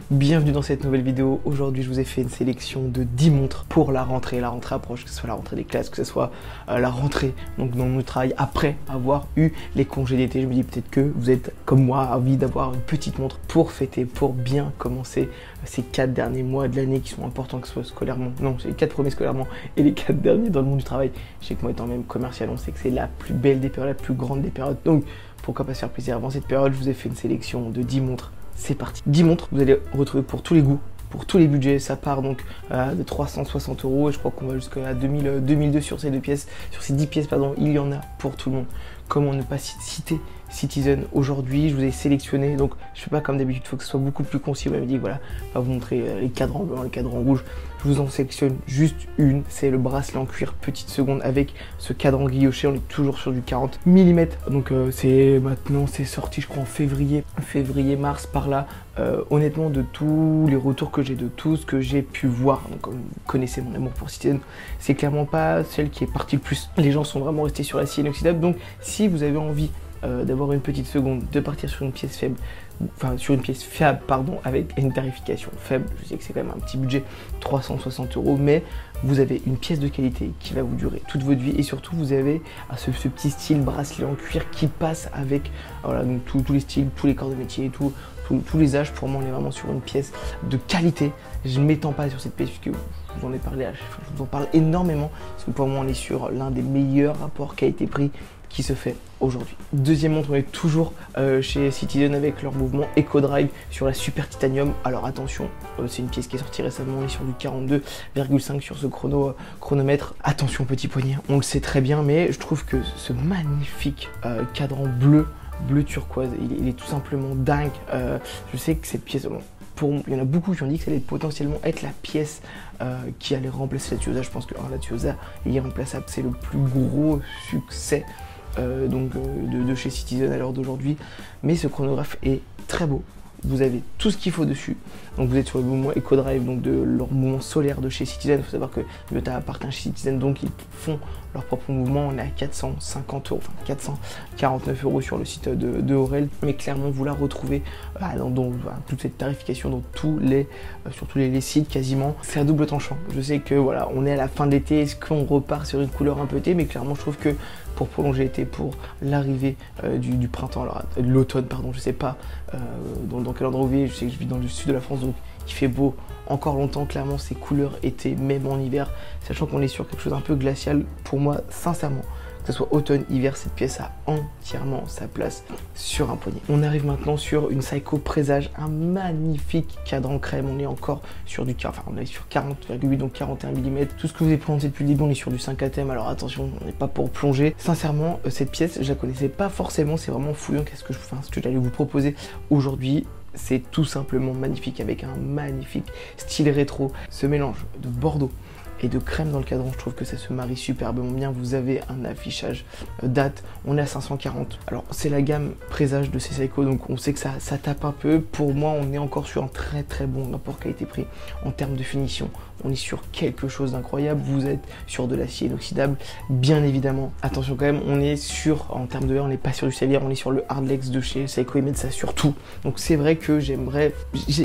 Bienvenue dans cette nouvelle vidéo. Aujourd'hui je vous ai fait une sélection de 10 montres pour la rentrée. La rentrée approche, que ce soit la rentrée des classes, que ce soit la rentrée donc dans mon travail après avoir eu les congés d'été. Je me dis peut-être que vous êtes comme moi, envie d'avoir une petite montre pour fêter, pour bien commencer ces 4 derniers mois de l'année qui sont importants, que ce soit scolairement. Non, c'est les 4 premiers scolairement et les 4 derniers dans le monde du travail. Je sais que moi étant même commercial, on sait que c'est la plus belle des périodes, la plus grande des périodes. Donc pourquoi pas se faire plaisir avant cette période. Je vous ai fait une sélection de 10 montres. C'est parti. 10 montres, vous allez retrouver pour tous les goûts, pour tous les budgets. Ça part donc de 360 € et je crois qu'on va jusqu'à 2002 sur ces 2 pièces. Sur ces 10 pièces, pardon, il y en a pour tout le monde. Comment ne pas citer Citizen aujourd'hui? Je vous ai sélectionné, donc je fais pas comme d'habitude, il faut que ce soit beaucoup plus concis. Vous m'avez dit que voilà, on va vous montrer les cadrans blancs, les cadrans rouges. Je vous en sélectionne juste une, c'est le bracelet en cuir petite seconde avec ce cadran guilloché. On est toujours sur du 40 mm, donc c'est sorti je crois en février, mars par là. Honnêtement, de tous les retours que j'ai, de tout ce que j'ai pu voir, donc comme vous connaissez mon amour pour Citizen, c'est clairement pas celle qui est partie le plus. Les gens sont vraiment restés sur l'acier inoxydable, donc si vous avez envie d'avoir une petite seconde, de partir sur une pièce faible, enfin sur une pièce fiable, pardon, avec une tarification faible, je sais que c'est quand même un petit budget, 360 €, mais vous avez une pièce de qualité qui va vous durer toute votre vie et surtout vous avez ce petit style bracelet en cuir qui passe avec voilà, donc tous les styles, tous les corps de métier, tous les âges. Pour moi, on est vraiment sur une pièce de qualité. Je ne m'étends pas sur cette pièce puisque je vous en ai parlé, je vous en parle énormément parce que pour moi, on est sur l'un des meilleurs rapports qualité-prix qui se fait aujourd'hui. Deuxième montre, on est toujours chez Citizen avec leur mouvement Eco Drive sur la Super Titanium. Alors attention, c'est une pièce qui est sortie récemment, on est sur du 42,5 sur ce chronomètre. Attention petit poignet, on le sait très bien, mais je trouve que ce magnifique cadran bleu turquoise, il est tout simplement dingue. Je sais que cette pièce, il y en a beaucoup qui ont dit que ça allait potentiellement être la pièce qui allait remplacer la Tuosa. Je pense que la Tuosa est irremplaçable, c'est le plus gros succès de chez Citizen à l'heure d'aujourd'hui. Mais ce chronographe est très beau. Vous avez tout ce qu'il faut dessus. Donc vous êtes sur le mouvement Eco Drive, donc de leur mouvement solaire de chez Citizen. Il faut savoir que Miyota appartient chez Citizen, donc ils font leur propre mouvement. On est à 450 €, enfin 449 € sur le site de Aurel. Mais clairement, vous la retrouvez dans toute cette tarification dans sur tous les sites quasiment. C'est à double tranchant. Je sais que voilà, on est à la fin de l'été. Est-ce qu'on repart sur une couleur un peu thé? Mais clairement, je trouve que pour prolonger l'été, pour l'arrivée du printemps, alors de l'automne, pardon, je sais pas dans quel endroit vous vivez. Je sais que je vis dans le sud de la France, donc il fait beau encore longtemps. Clairement, ces couleurs été, même en hiver, sachant qu'on est sur quelque chose un peu glacial. Pour moi, sincèrement, que ce soit automne, hiver, cette pièce a entièrement sa place sur un poignet. On arrive maintenant sur une Seiko Présage, un magnifique cadran crème. On est encore sur du 40,8, donc 41 mm. Tout ce que vous avez présenté depuis le début, on est sur du 5 ATM. Alors attention, on n'est pas pour plonger. Sincèrement, cette pièce, je la connaissais pas forcément. C'est vraiment fouillant. Ce que j'allais vous proposer aujourd'hui, c'est tout simplement magnifique avec un magnifique style rétro. Ce mélange de bordeaux et de crème dans le cadran, je trouve que ça se marie superbement bien. Vous avez un affichage date, on est à 540. Alors c'est la gamme Présage de ces Seiko, donc on sait que ça tape un peu. Pour moi, on est encore sur un très bon rapport qualité-prix en termes de finition. On est sur quelque chose d'incroyable. Vous êtes sur de l'acier inoxydable, bien évidemment. Attention quand même, on est sur, en termes de verre, on n'est pas sur du Savier, on est sur le Hardlex de chez Seiko. Ils mettent ça sur tout. Donc c'est vrai que j'aimerais, j'ai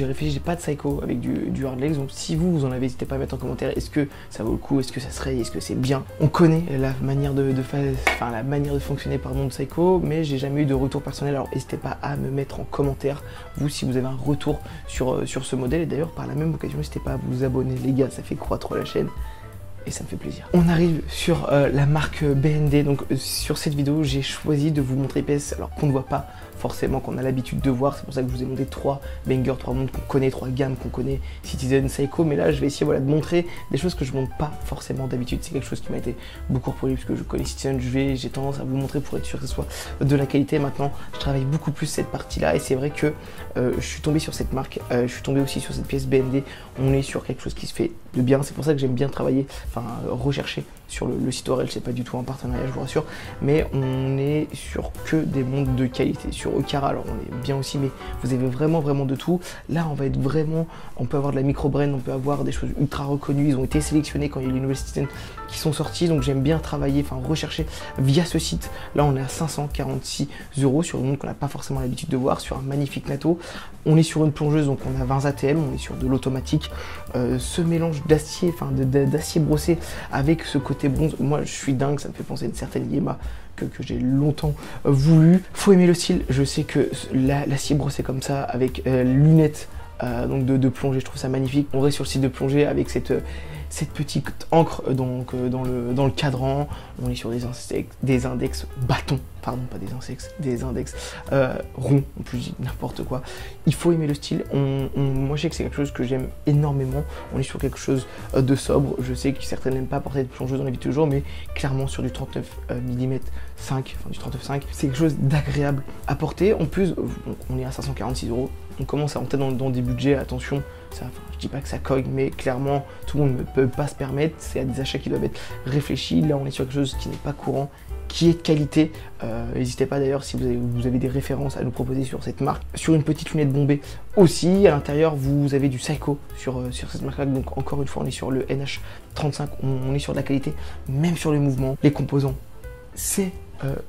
réfléchi, j'ai pas de Seiko avec du Hardlex. Donc si vous en avez, n'hésitez pas à mettre en commentaire. Est-ce que ça vaut le coup? Est-ce que ça serait? Est-ce que c'est bien? On connaît la manière de fonctionner de Seiko, mais j'ai jamais eu de retour personnel. Alors n'hésitez pas à me mettre en commentaire, vous, si vous avez un retour sur ce modèle. Et d'ailleurs, par la même occasion, n'hésitez pas à vous abonner, les gars, ça fait croître la chaîne et ça me fait plaisir. On arrive sur la marque BND. Donc sur cette vidéo, j'ai choisi de vous montrer pièces alors qu'on ne voit pas forcément, qu'on a l'habitude de voir. C'est pour ça que je vous ai montré 3 bangers, 3 montres qu'on connaît, 3 gammes qu'on connaît, Citizen, Seiko. Mais là, je vais essayer de montrer des choses que je ne montre pas forcément d'habitude. C'est quelque chose qui m'a été beaucoup reproduit puisque je connais Citizen. J'ai tendance à vous montrer pour être sûr que ce soit de la qualité. Maintenant, je travaille beaucoup plus cette partie-là et c'est vrai que je suis tombé sur cette marque. Je suis tombé aussi sur cette pièce BND. On est sur quelque chose qui se fait de bien. C'est pour ça que j'aime bien travailler, rechercher sur le site Aurel. C'est pas du tout un partenariat, je vous rassure, mais on est sur que des montres de qualité. Sur Okara, alors on est bien aussi, mais vous avez vraiment de tout. Là, on va être vraiment, on peut avoir de la micro-brand, on peut avoir des choses ultra reconnues. Ils ont été sélectionnés quand il y a eu les nouvelles Citizen qui sont sortis, donc j'aime bien travailler, enfin rechercher via ce site. Là on est à 546 € sur une montre qu'on n'a pas forcément l'habitude de voir, sur un magnifique Nato. On est sur une plongeuse, donc on a 20 ATM, on est sur de l'automatique. Ce mélange d'acier, enfin d'acier brossé avec ce côté bronze, moi je suis dingue, ça me fait penser à une certaine Yema que j'ai longtemps voulu. Faut aimer le style, je sais que l'acier brossé comme ça, avec lunettes donc de plongée, je trouve ça magnifique. On reste sur le site de plongée avec cette petite encre donc, dans le cadran. On est sur des index bâtons, pardon, pas des insectes, des index ronds, en plus je dis n'importe quoi. Il faut aimer le style. Moi je sais que c'est quelque chose que j'aime énormément. On est sur quelque chose de sobre. Je sais que certains n'aiment pas porter de plongeuse dans la vie de tous les jours, mais clairement sur du 39 mm 5, enfin du 39.5, c'est quelque chose d'agréable à porter. En plus, on est à 546 €. On commence à entrer dans des budgets, attention, ça, enfin, je dis pas que ça cogne, mais clairement tout le monde ne peut pas se permettre, c'est des achats qui doivent être réfléchis. Là on est sur quelque chose qui n'est pas courant, qui est de qualité. N'hésitez pas d'ailleurs si vous avez des références à nous proposer sur cette marque. Sur une petite lunette bombée aussi, à l'intérieur vous avez du Seiko sur cette marque là, donc encore une fois on est sur le NH35, on est sur de la qualité, même sur le mouvement, les composants, c'est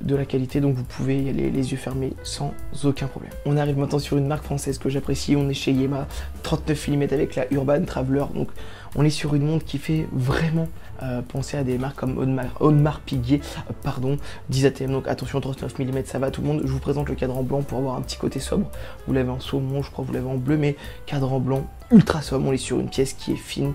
de la qualité, donc vous pouvez y aller les yeux fermés sans aucun problème. On arrive maintenant sur une marque française que j'apprécie, on est chez Yema, 39 mm avec la Urban Traveler, donc on est sur une montre qui fait vraiment penser à des marques comme Audemars Piguet, 10 ATM, donc attention 39 mm ça va tout le monde. Je vous présente le cadran blanc pour avoir un petit côté sobre, vous l'avez en saumon, je crois que vous l'avez en bleu, mais cadran blanc ultra sobre, on est sur une pièce qui est fine,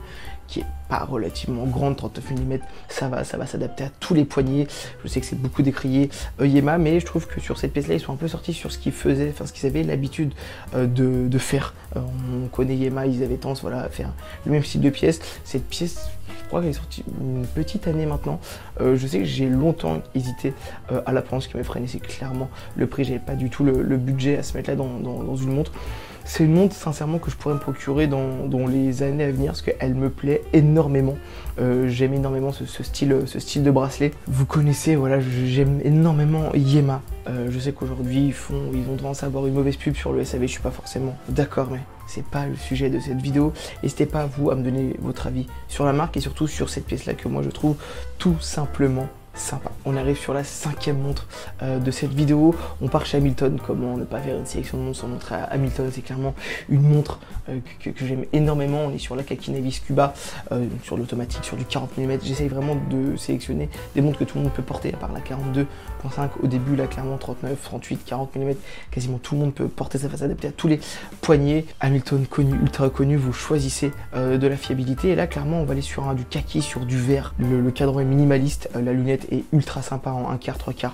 qui est pas relativement grande, 39 mm, ça va s'adapter à tous les poignets. Je sais que c'est beaucoup décrié Yema, mais je trouve que sur cette pièce-là, ils sont un peu sortis sur ce qu'ils faisaient, enfin ce qu'ils avaient l'habitude de faire. On connaît Yema, ils avaient tendance à faire le même style de pièce. Cette pièce, je crois qu'elle est sortie une petite année maintenant. Je sais que j'ai longtemps hésité à la prendre, ce qui m'a freiné, c'est clairement le prix. J'avais pas du tout le budget à se mettre là dans une montre. C'est une montre sincèrement que je pourrais me procurer dans les années à venir parce qu'elle me plaît énormément. J'aime énormément ce style de bracelet. Vous connaissez, voilà, j'aime énormément Yema. Je sais qu'aujourd'hui ils ont tendance à avoir une mauvaise pub sur le SAV, je suis pas forcément d'accord, mais c'est pas le sujet de cette vidéo. N'hésitez pas vous à me donner votre avis sur la marque et surtout sur cette pièce là que moi je trouve tout simplement sympa. On arrive sur la 5e montre de cette vidéo. On part chez Hamilton. Comment ne pas faire une sélection de montres sans montrer à Hamilton? C'est clairement une montre que j'aime énormément. On est sur la Kaki Navis Cuba, sur l'automatique, sur du 40 mm. J'essaye vraiment de sélectionner des montres que tout le monde peut porter, à part la 42.5 au début, là clairement 39, 38, 40 mm. Quasiment tout le monde peut porter, ça va s'adapter à tous les poignets. Hamilton connu, ultra connu, vous choisissez de la fiabilité. Et là clairement on va aller sur du kaki, sur du vert. Le cadran est minimaliste, la lunette est ultra sympa en 1/4, 3/4.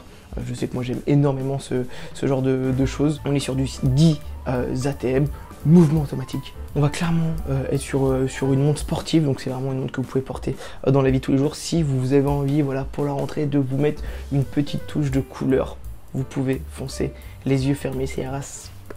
Je sais que moi j'aime énormément ce genre de choses. On est sur du 10 ATM, mouvement automatique. On va clairement être sur une montre sportive, donc c'est vraiment une montre que vous pouvez porter dans la vie de tous les jours. Si vous avez envie, voilà, pour la rentrée, de vous mettre une petite touche de couleur, vous pouvez foncer les yeux fermés. C'est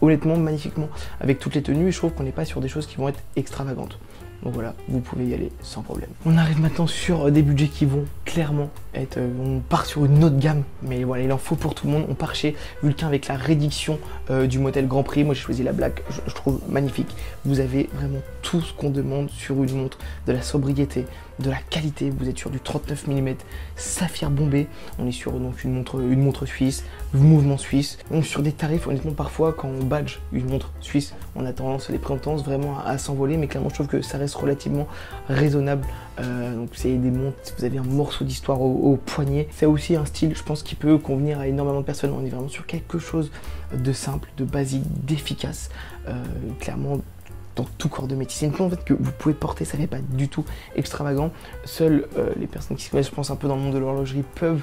honnêtement magnifiquement avec toutes les tenues et je trouve qu'on n'est pas sur des choses qui vont être extravagantes. Donc voilà, vous pouvez y aller sans problème. On arrive maintenant sur des budgets qui vont clairement être... on part sur une autre gamme, mais voilà, il en faut pour tout le monde. On part chez Vulcain avec la réédition du modèle Grand Prix. Moi j'ai choisi la Black, je trouve magnifique. Vous avez vraiment tout ce qu'on demande sur une montre, de la sobriété, de la qualité. Vous êtes sur du 39 mm, saphir bombé. On est sur donc une montre suisse, mouvement suisse. Donc sur des tarifs, honnêtement, parfois quand on badge une montre suisse, on a tendance, les prix ont tendance vraiment à s'envoler, mais clairement je trouve que ça reste relativement raisonnable. Donc c'est des montres, si vous avez un morceau d'histoire au poignet, c'est aussi un style, je pense, qui peut convenir à énormément de personnes. On est vraiment sur quelque chose de simple, de basique, d'efficace, clairement dans tout corps de métier. C'est une montre en fait que vous pouvez porter, ça fait pas du tout extravagant. Seules les personnes qui se connaissent, je pense, un peu dans le monde de l'horlogerie peuvent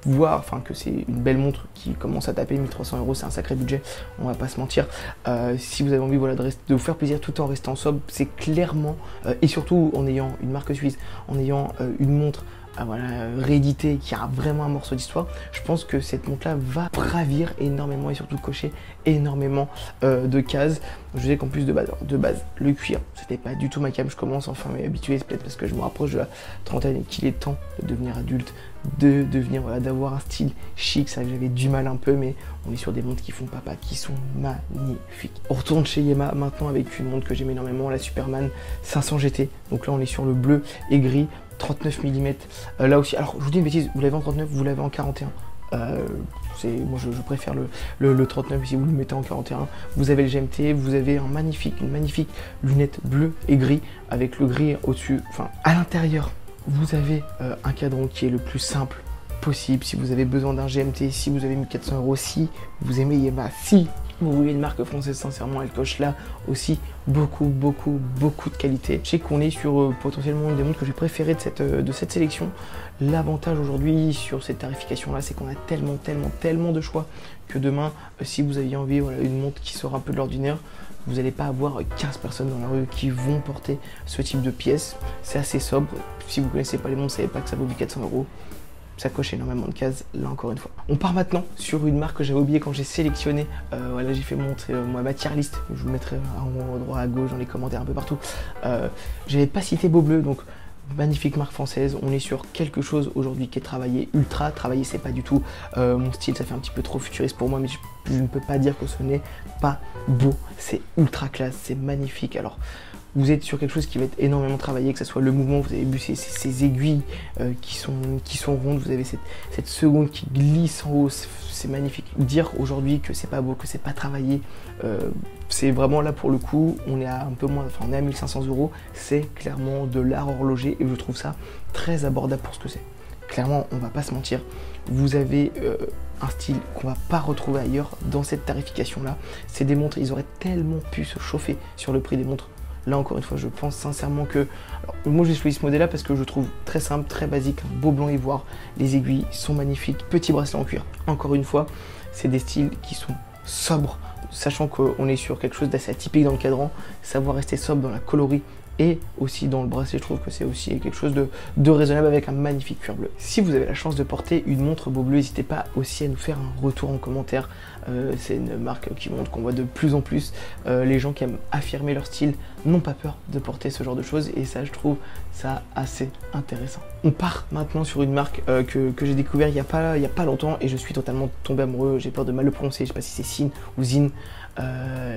voir, enfin, que c'est une belle montre qui commence à taper 1300 €, c'est un sacré budget, on va pas se mentir. Si vous avez envie, voilà, de vous faire plaisir tout en restant sobre, c'est clairement, et surtout en ayant une marque suisse, en ayant une montre voilà, réédité, qui a vraiment un morceau d'histoire, je pense que cette montre là va ravir énormément et surtout cocher énormément de cases. Je sais qu'en plus de base le cuir c'était pas du tout ma cam, je commence enfin à m'habituer, c'est peut-être parce que je me rapproche de la trentaine et qu'il est temps de devenir adulte, de devenir, voilà, d'avoir un style chic. Ça, j'avais du mal un peu, mais on est sur des montres qui font papa, qui sont magnifiques. On retourne chez Yema maintenant avec une montre que j'aime énormément, la Superman 500 GT. Donc là on est sur le bleu et gris, 39 mm. Là aussi, alors je vous dis une bêtise, vous l'avez en 39, vous l'avez en 41. Moi je préfère le 39 si vous le mettez en 41. Vous avez le GMT, vous avez une magnifique lunette bleue et gris avec le gris au-dessus. Enfin, à l'intérieur, vous avez un cadran qui est le plus simple possible. Si vous avez besoin d'un GMT, si vous avez mis 400 €, si vous aimez Yamaha, si vous voulez une marque française, sincèrement, elle coche là aussi beaucoup de qualité. Je sais qu'on est sur potentiellement une des montres que j'ai préférées de cette sélection. L'avantage aujourd'hui sur cette tarification là, c'est qu'on a tellement de choix que demain, si vous aviez envie, voilà, une montre qui sort un peu de l'ordinaire, vous n'allez pas avoir 15 personnes dans la rue qui vont porter ce type de pièces. C'est assez sobre. Si vous ne connaissez pas les montres, vous ne savez pas que ça vaut 400 €. Ça coche énormément de cases, là encore une fois. On part maintenant sur une marque que j'avais oublié quand j'ai sélectionné. Voilà, j'ai fait montrer ma tier list. Je vous mettrai en haut, à droite, à gauche, dans les commentaires, un peu partout. J'avais pas cité Beaubleu, donc magnifique marque française. On est sur quelque chose aujourd'hui qui est travaillé, ultra travaillé. C'est pas du tout mon style, ça fait un petit peu trop futuriste pour moi, mais je ne peux pas dire que ce n'est pas beau. C'est ultra classe, c'est magnifique. Alors, vous êtes sur quelque chose qui va être énormément travaillé, que ce soit le mouvement, vous avez vu ces aiguilles qui sont rondes, vous avez cette seconde qui glisse en haut, c'est magnifique. Dire aujourd'hui que c'est pas beau, que c'est pas travaillé, c'est vraiment là pour le coup, on est à un peu moins, enfin on est à 1500 €, c'est clairement de l'art horloger et je trouve ça très abordable pour ce que c'est. Clairement, on va pas se mentir, vous avez un style qu'on va pas retrouver ailleurs dans cette tarification là. C'est des montres, ils auraient tellement pu se chauffer sur le prix des montres. Là encore une fois, je pense sincèrement que... Alors, moi j'ai choisi ce modèle là parce que je trouve très simple, très basique, un beau blanc ivoire, les aiguilles sont magnifiques, petit bracelet en cuir. Encore une fois, c'est des styles qui sont sobres, sachant qu'on est sur quelque chose d'assez atypique dans le cadran, savoir rester sobre dans la coloris et aussi dans le bracelet, je trouve que c'est aussi quelque chose de raisonnable avec un magnifique cuir bleu. Si vous avez la chance de porter une montre Beaubleu, n'hésitez pas aussi à nous faire un retour en commentaire. C'est une marque qui montre qu'on voit de plus en plus les gens qui aiment affirmer leur style n'ont pas peur de porter ce genre de choses et ça, je trouve ça assez intéressant. On part maintenant sur une marque que j'ai découvert il y a pas longtemps et je suis totalement tombé amoureux. J'ai peur de mal le prononcer, je sais pas si c'est Sin ou Zin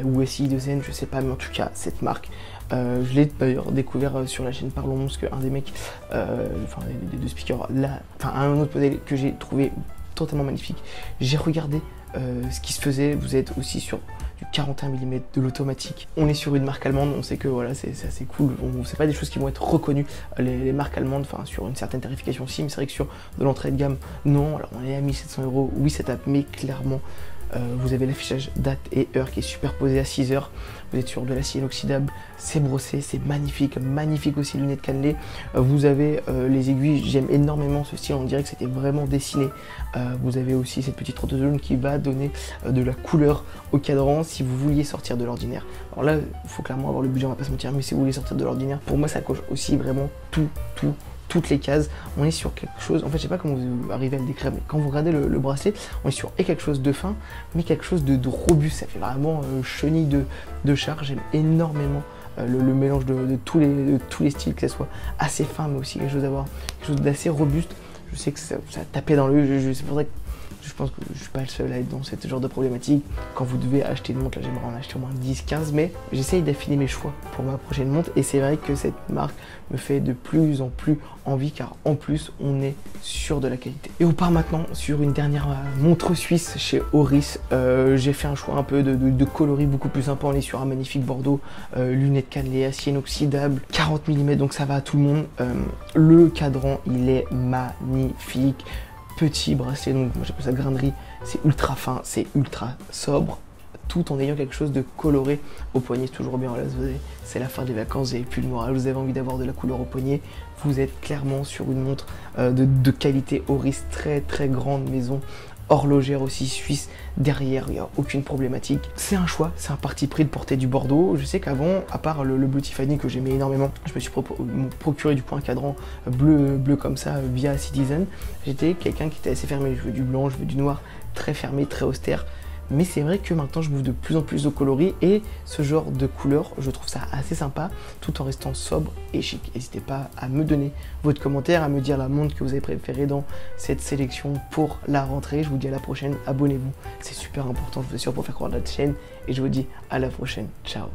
ou SI de Zen, je sais pas, mais en tout cas cette marque. Je l'ai d'ailleurs découvert sur la chaîne Parlons parce qu'un des mecs, enfin des deux speakers, là, enfin un autre modèle que j'ai trouvé totalement magnifique. J'ai regardé ce qui se faisait. Vous êtes aussi sur du 41 mm, de l'automatique. On est sur une marque allemande, on sait que voilà, c'est assez cool. C'est pas des choses qui vont être reconnues, les marques allemandes, enfin sur une certaine tarification aussi, mais c'est vrai que sur de l'entrée de gamme, non. Alors on est à 1700 €, oui ça tape, mais clairement vous avez l'affichage date et heure qui est superposé à 6 heures. Vous êtes sur de l'acier inoxydable, c'est brossé, c'est magnifique, magnifique aussi lunettes cannelées. Vous avez les aiguilles, j'aime énormément ce style, on dirait que c'était vraiment dessiné. Vous avez aussi cette petite trotteuse jaune qui va donner de la couleur au cadran si vous vouliez sortir de l'ordinaire. Alors là, il faut clairement avoir le budget, on va pas se mentir, mais si vous voulez sortir de l'ordinaire, pour moi ça coche aussi vraiment toutes les cases. On est sur quelque chose, en fait je sais pas comment vous arrivez à le décrire, mais quand vous regardez le bracelet, on est sur quelque chose de fin mais quelque chose de robuste. Ça fait vraiment chenille de charge. J'aime énormément le mélange de tous les styles, que ce soit assez fin mais aussi quelque chose d'assez robuste. Je sais que ça tapait dans l'œil, c'est pour ça que je pense que je suis pas le seul à être dans ce genre de problématique. Quand vous devez acheter une montre, là j'aimerais en acheter au moins 10, 15, mais j'essaye d'affiner mes choix pour ma prochaine montre et c'est vrai que cette marque me fait de plus en plus envie car en plus on est sur de la qualité. Et on part maintenant sur une dernière montre suisse chez Oris. J'ai fait un choix un peu de coloris beaucoup plus sympa. On est sur un magnifique bordeaux, lunettes cannelées, acier inoxydable, 40 mm, donc ça va à tout le monde. Le cadran il est magnifique. Petit bracelet, donc moi j'appelle ça grainerie, c'est ultra fin, c'est ultra sobre, tout en ayant quelque chose de coloré au poignet. C'est toujours bien, voilà, c'est la fin des vacances, vous n'avez plus le moral, vous avez envie d'avoir de la couleur au poignet, vous êtes clairement sur une montre de qualité Oris, très grande maison horlogère aussi suisse derrière, il n'y a aucune problématique. C'est un choix, c'est un parti pris de porter du Bordeaux. Je sais qu'avant, à part le Bleu Tiffany que j'aimais énormément, je me suis procuré du coup un cadran bleu comme ça via Citizen. J'étais quelqu'un qui était assez fermé, je veux du blanc, je veux du noir, très fermé, très austère. Mais c'est vrai que maintenant je m'ouvre de plus en plus de coloris et ce genre de couleur, je trouve ça assez sympa tout en restant sobre et chic. N'hésitez pas à me donner votre commentaire, à me dire la montre que vous avez préférée dans cette sélection pour la rentrée. Je vous dis à la prochaine, abonnez-vous, c'est super important, je vous assure, pour faire croître notre chaîne et je vous dis à la prochaine, ciao.